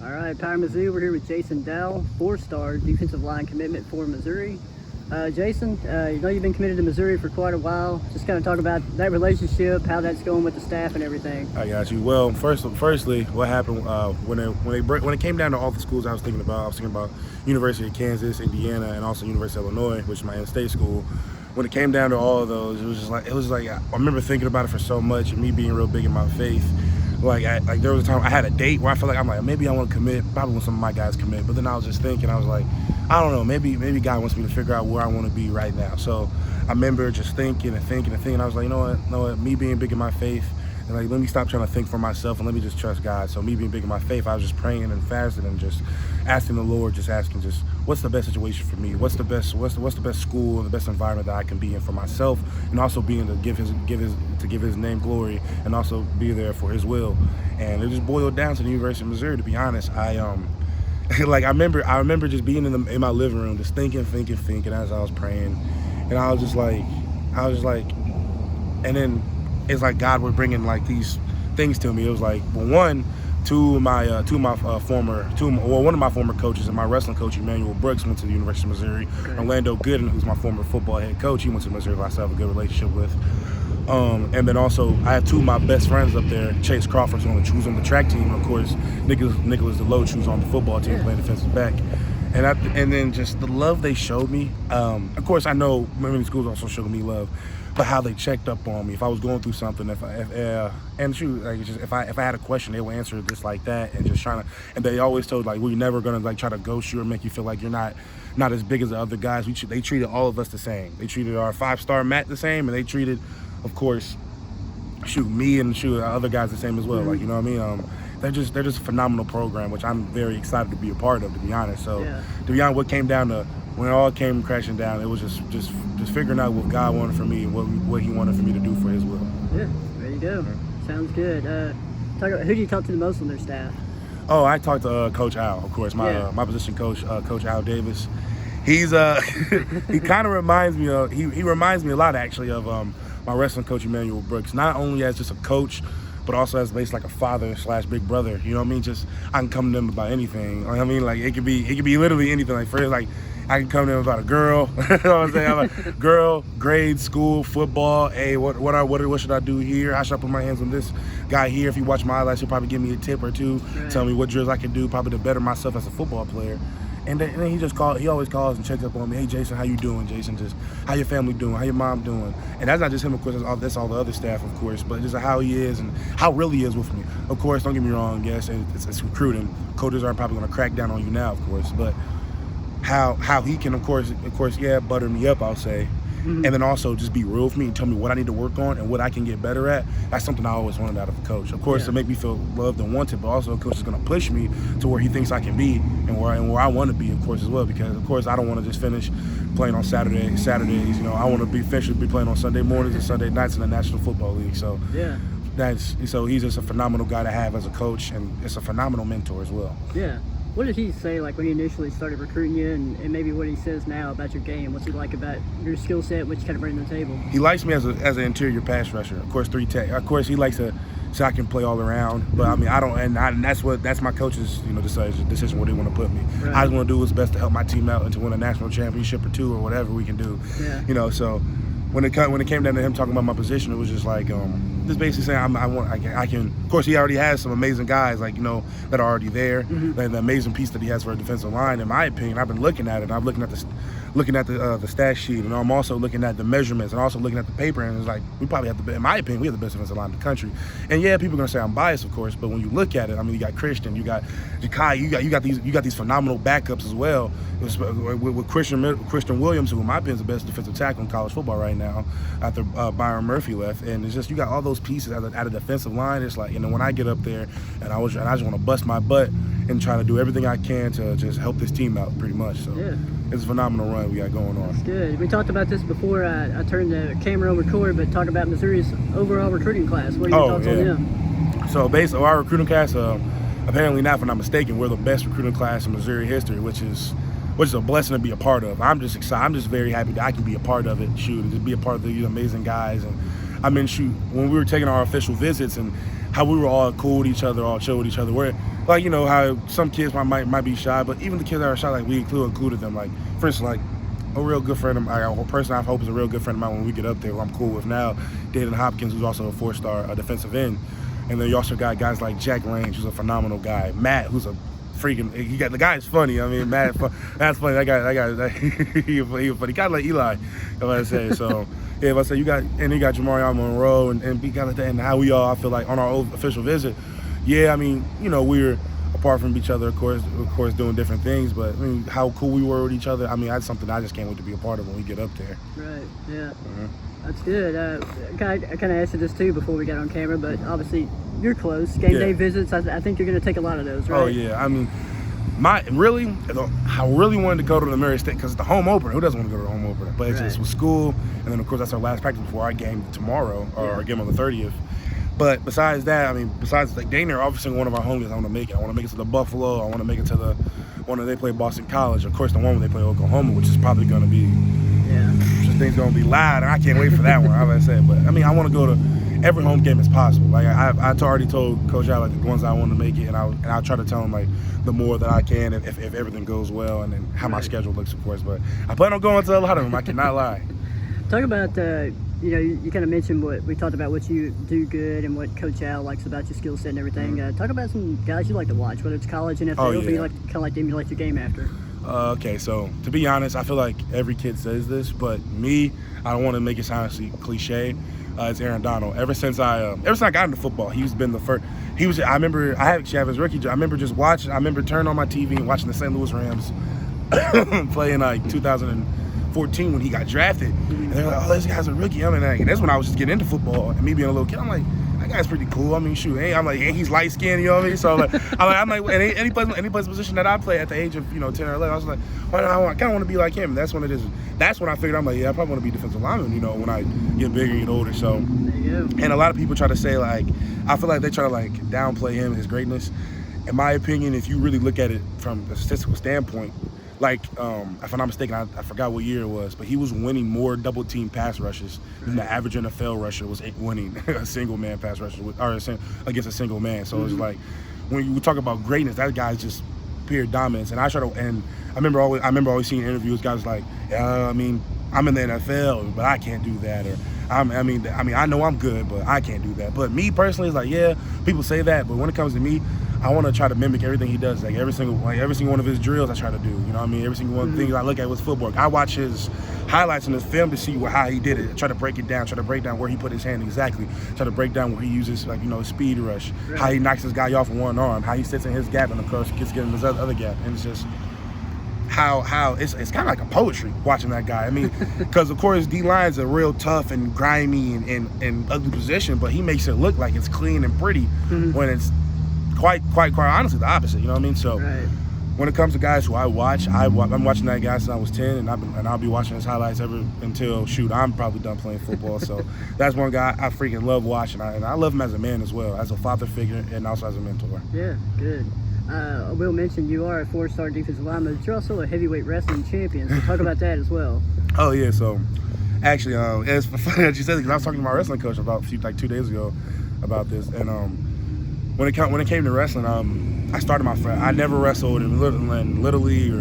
All right, Power Mizzou. We're here with Jason Dowell, 4-star defensive line commitment for Missouri. Jason, you know you've been committed to Missouri for quite a while. Just kind of talk about that relationship, how that's going with the staff and everything. I got you. Well, firstly, what happened when it came down to all the schools I was thinking about University of Kansas, Indiana, and also University of Illinois, which is my in-state school. When it came down to all of those, it was like I remember thinking about it for so much, and me being real big in my faith. Like there was a time I had a date where I felt like maybe I want to commit, probably when some of my guys commit. But then I was just thinking, I was like, I don't know, maybe God wants me to figure out where I want to be right now. So I remember just thinking. I was like, you know what, me being big in my faith, and like let me stop trying to think for myself and let me just trust God. So me being big in my faith, I was just praying and fasting and just asking the Lord, what's the best situation for me? What's the best school and the best environment that I can be in for myself, and also being to give his name glory and also be there for his will. And it just boiled down to the University of Missouri, to be honest. I remember just being in my living room, just thinking as I was praying, and I was just like, and then it's like God was bringing like these things to me. It was like, well, one of my former coaches and my wrestling coach, Emmanuel Brooks, went to the University of Missouri. Okay. Orlando Gooden, who's my former football head coach, he went to Missouri, who I still have a good relationship with. And then also I had two of my best friends up there. Chase Crawford, who's on the track team, and of course Nicholas Deloach, who's on the football team, playing defensive back. And then just the love they showed me. Of course, I know many schools also showed me love, but how they checked up on me if I was going through something. If I had a question, they would answer just like that, and just trying to. And they always told like, we're never gonna like try to ghost you or make you feel like you're not as big as the other guys. They treated all of us the same. They treated our 5-star Matt the same, and they treated, of course, me and other guys the same as well. Mm-hmm. Like, you know what I mean? They're just a phenomenal program, which I'm very excited to be a part of, to be honest. So, to be honest, what came down to when it all came crashing down, it was just figuring out what God wanted for me and what He wanted for me to do for His will. Yeah, there you go. Yeah. Sounds good. Who do you talk to the most on their staff? Oh, I talked to Coach Al, of course, my position coach, Coach Al Davis. He's he kind of reminds me of he reminds me a lot actually of my wrestling coach Emmanuel Brooks. Not only as just a coach, but also as basically like a father / big brother. You know what I mean? Just I can come to them about anything. I mean, like it could be literally anything. Like first, like I can come to them about a girl. You know what I'm saying? I'm like, girl, grade, school, football. Hey, what should I do here? How should I put my hands on this guy here? If you watch my highlights, he'll probably give me a tip or two, tell me what drills I can do, probably to better myself as a football player. And then he always calls and checks up on me. Hey, Jason, how you doing, Jason? Just how your family doing? How your mom doing? And that's not just him, of course. That's all the other staff, of course. But just how he is and how real he is with me. Of course, don't get me wrong. Yes, it's recruiting. Coaches aren't probably going to crack down on you now, of course. But how he can, of course, butter me up, I'll say. Mm-hmm. And then also just be real with me and tell me what I need to work on and what I can get better at. That's something I always wanted out of a coach. Of course, to make me feel loved and wanted, but also a coach is going to push me to where he thinks I can be and where I want to be, of course, as well. Because, of course, I don't want to just finish playing on Saturdays. You know, I want to finish playing on Sunday mornings and Sunday nights in the National Football League. So he's just a phenomenal guy to have as a coach, and it's a phenomenal mentor as well. Yeah. What did he say, like, when he initially started recruiting you, and maybe what he says now about your game? What's he like about your skill set, what you kind of bring to the table? He likes me as an interior pass rusher. Of course, 3 tech. Of course, he likes to so I can play all around. But I mean, and that's my coach's decision where they want to put me. Right. I just want to do what's best to help my team out and to win a national championship or 2 or whatever we can do. Yeah. You know, so when it came down to him talking about my position, it was just like just basically saying I can. Of course, he already has some amazing guys that are already there. Mm-hmm. And the amazing piece that he has for a defensive line, in my opinion, I've been looking at it. I'm looking at the stat sheet, and I'm also looking at the measurements, and also looking at the paper. And it's like we probably have in my opinion, we have the best defensive line in the country. And yeah, people are gonna say I'm biased, of course, but when you look at it, I mean, you got Christian, you got Jakai, you got these phenomenal backups as well. With Christian Williams, who in my opinion is the best defensive tackle in college football right now, after Byron Murphy left. And it's just you got all those pieces out of the defensive line. It's like, when I get up there and I just want to bust my butt and try to do everything I can to just help this team out, pretty much. So it's a phenomenal run we got going on. That's good. We talked about this before I turned the camera on record, but talk about Missouri's overall recruiting class. What are your thoughts on them? So based on our recruiting class, apparently now, if I'm not mistaken, we're the best recruiting class in Missouri history, which is a blessing to be a part of. I'm just excited. I'm just very happy that I can be a part of it, and just be a part of these amazing guys. And I mean, when we were taking our official visits and how we were all cool with each other, all chill with each other, like, you know, how some kids might be shy, but even the kids that are shy, like, we included them. Like, for instance, like, a real good friend of mine, a person I hope is a real good friend of mine when we get up there, who I'm cool with now, Dayton Hopkins, who's also a 4-star defensive end. And then you also got guys like Jack Range, who's a phenomenal guy. Matt, who's a freaking, the guy's funny. I mean, Matt's funny. That guy, he funny. Kind of like Eli, if I say. So, yeah, if I say you got Jamarion Monroe and we got and how we all, I feel like, on our old official visit, yeah, I mean, you know, we're apart from each other, of course, doing different things, but I mean, how cool we were with each other. I mean, that's something I just can't wait to be a part of when we get up there. Right. Yeah. Mm-hmm. That's good. I kind of asked you this too before we got on camera, but obviously you're close. Game day visits. I think you're going to take a lot of those, right? Oh yeah. I mean, I really wanted to go to the Murray State because it's the home opener. Who doesn't want to go to the home opener? But it's just with school, and then of course that's our last practice before our game tomorrow, or our game on the 30th. But besides that, I mean, besides like Dana, obviously one of our home games, I want to make it. I want to make it to the Buffalo. I want to make it to the one that they play Boston College. Of course, the one where they play Oklahoma, which is probably going to be, this thing's going to be loud, and I can't wait for that one. How about I say? But I mean, I want to go to every home game as possible. Like I already told Coach Al, like, the ones I want to make it, and I'll try to tell him, like, the more that I can if everything goes well, and then how my schedule looks, of course. But I plan on going to a lot of them. I cannot lie. Talk about you know, you kind of mentioned what we talked about, what you do good and what Coach Al likes about your skill set and everything. Talk about some guys you like to watch, whether it's college, NFL, but you like kind of like to emulate your game after. Okay, so to be honest, I feel like every kid says this, but me, I don't want to make it sound cliche. It's Aaron Donald. Ever since I got into football, he's been the first. I remember I actually have his rookie job. I remember just watching. I remember turning on my TV and watching the St. Louis Rams play in like 2014 when he got drafted. And they're like, "Oh, this guy's a rookie." I mean, like, that's when I was just getting into football. And me being a little kid, I'm like, that guy's pretty cool. I mean, shoot, I'm like, he's light skinned, you know what I mean? So I'm like, any place position that I play at the age of 10 or 11, I was like, well, I kind of want to be like him. That's when I figured, I'm like, I probably want to be defensive lineman, when I get bigger and get older. So, and a lot of people try to say, like, I feel like they try to like downplay him and his greatness. In my opinion, if you really look at it from a statistical standpoint, like, if I'm not mistaken, I forgot what year it was, but he was winning more double-team pass rushes than the average NFL rusher was winning a single-man pass rusher against a single man. So it's like, when you talk about greatness, that guy's just pure dominance. And I remember always seeing interviews, guys like, I mean, I'm in the NFL, but I can't do that, or I mean, I know I'm good, but I can't do that. But me personally, it's like, yeah, people say that, but when it comes to me, I want to try to mimic everything he does. Like every single one of his drills, I try to do. You know what I mean? Every single one of the things I look at with footwork. I watch his highlights in his film to see how he did it. I try to break it down. Try to break down where he put his hand exactly. Try to break down where he uses, like, his speed rush. Right. How he knocks his guy off with one arm. How he sits in his gap and of course gets in his other gap. And it's just how it's kind of like a poetry watching that guy. I mean, because of course D-line's a real tough and grimy and ugly position, but he makes it look like it's clean and pretty when it's quite honestly the opposite. You know what I mean? So when it comes to guys who I watch, I'm watching that guy since I was 10, and I'll be watching his highlights until I'm probably done playing football. So that's one guy I freaking love watching, and I love him as a man as well, as a father figure and also as a mentor. Yeah, good. I will mention you are a 4-star defensive lineman, but you're also a heavyweight wrestling champion. So talk about that as well. Oh yeah, so actually, it's funny that you said it because I was talking to my wrestling coach about 2 days ago about this, and when it came to wrestling, I started I never wrestled in Little League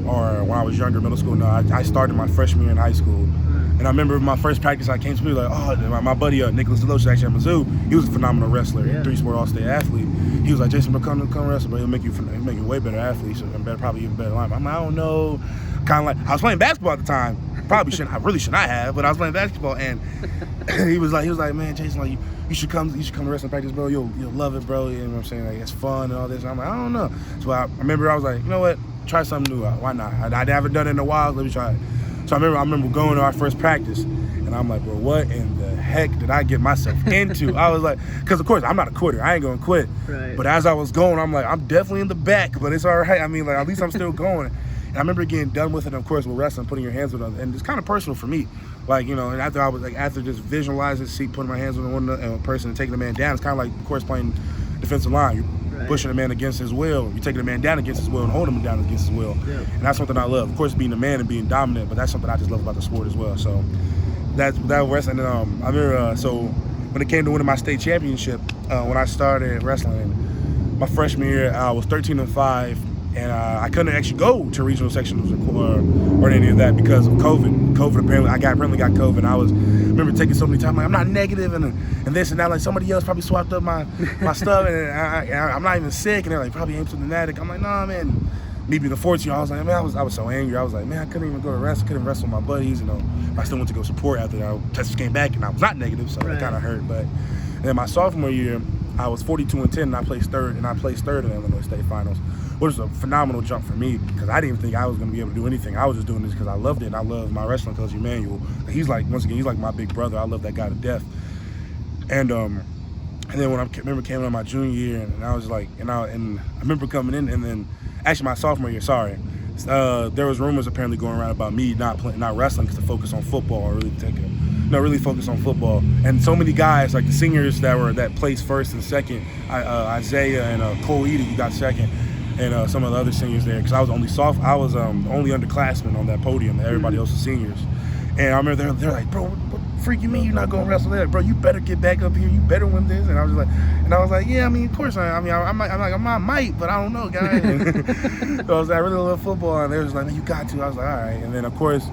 or when I was younger, middle school. No, I started my freshman year in high school. And I remember my first practice, I came to me like, my buddy Nicholas Deloach, actually at Mizzou, he was a phenomenal wrestler, 3-sport all-state athlete. He was like, Jason, bro, come wrestle, bro. He'll make you a way better athlete, and probably even better lineman. I'm like, I don't know. Kind of like, I was playing basketball at the time. I really should not have, but I was playing basketball, and he was like, man, Jason, like, you should come to wrestling practice, bro. You'll love it, bro. You know what I'm saying? Like, it's fun and all this. And I'm like, I don't know. So I remember I was like, you know what? Try something new. Why not? I haven't done it in a while. Let me try it. So I remember going to our first practice, and I'm like, bro, what in the heck did I get myself into? I was like, because of course I'm not a quitter. I ain't gonna quit. Right. But as I was going, I'm like, I'm definitely in the back, but it's all right. I mean, like, at least I'm still going. And I remember getting done with it, of course, with wrestling, putting your hands on them, and it's kind of personal for me. Like, and after just visualizing, putting my hands on one person and taking the man down, it's kind of like, of course, playing defensive line. You're pushing a man against his will. You're taking a man down against his will and holding him down against his will. Yeah. And that's something I love. Of course, being a man and being dominant, but that's something I just love about the sport as well. So that wrestling. And I remember, so when it came to winning my state championship, when I started wrestling, my freshman year, I was 13-5, and I couldn't actually go to regional sectionals or any of that because of COVID. I apparently got COVID. And I remember taking so many times, like, I'm not negative and this and that. Like, somebody else probably swapped up my stuff, and I'm not even sick. And they're like, probably asymptomatic. I'm like, nah, man. Me being the 14, I was like, man, I was so angry. I was like, man, I couldn't even go to wrestle. Couldn't wrestle with my buddies. I still went to go support after that. Tests came back, and I was not negative, so it kind of hurt. But then my sophomore year, I was 42-10, and I placed third in the Illinois State Finals, which was a phenomenal jump for me because I didn't think I was going to be able to do anything. I was just doing this because I loved it, and I love my wrestling coach, Emmanuel. He's like my big brother. I love that guy to death. And then when I remember came in my junior year, and I was like, and I remember coming in, and then actually my sophomore year, there was rumors apparently going around about me not wrestling because to focus on football or really focus on football. And so many guys, like the seniors that placed first and second, Isaiah and Cole Edie, who got second, and some of the other seniors there, because I was only only underclassman on that podium, and everybody else was seniors. And I remember they're like, bro, what freak you mean you're not going to wrestle there? Bro, you better get back up here. You better win this. And I was like, yeah, I mean, of course I might, but I don't know, guys. So I was like, I really love football, and they was like, man, you got to. I was like, all right. And then of course,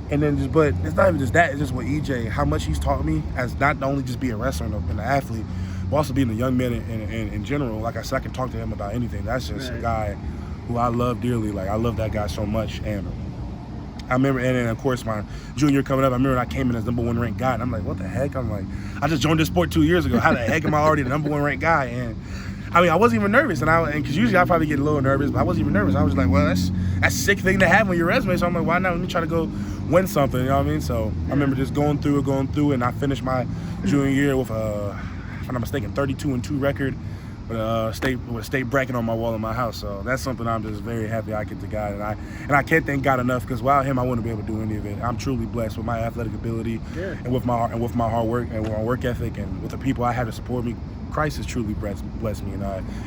but it's not even just that. It's just with EJ, how much he's taught me as not only just being a wrestler and an athlete, but also being a young man in general. Like I said, I can talk to him about anything. That's just a guy who I love dearly. Like, I love that guy so much. And I remember, and then of course my junior year coming up, I remember I came in as #1 ranked guy, and I'm like, what the heck? I'm like, I just joined this sport 2 years ago. How the heck am I already the #1 ranked guy? And I mean, I wasn't even nervous, and because usually I probably get a little nervous, but I wasn't even nervous. I was like, well, that's a sick thing to have on your resume. So I'm like, why not? Let me try to go win something. You know what I mean? So I remember just going through, and I finished my junior year with if I'm not mistaken, 32-2 record. With a state bracket on my wall in my house, so that's something I'm just very happy I get to God, and I can't thank God enough, because without him I wouldn't be able to do any of it. I'm truly blessed with my athletic ability, and with my hard work and with my work ethic, and with the people I have to support me. Christ has truly blessed me, and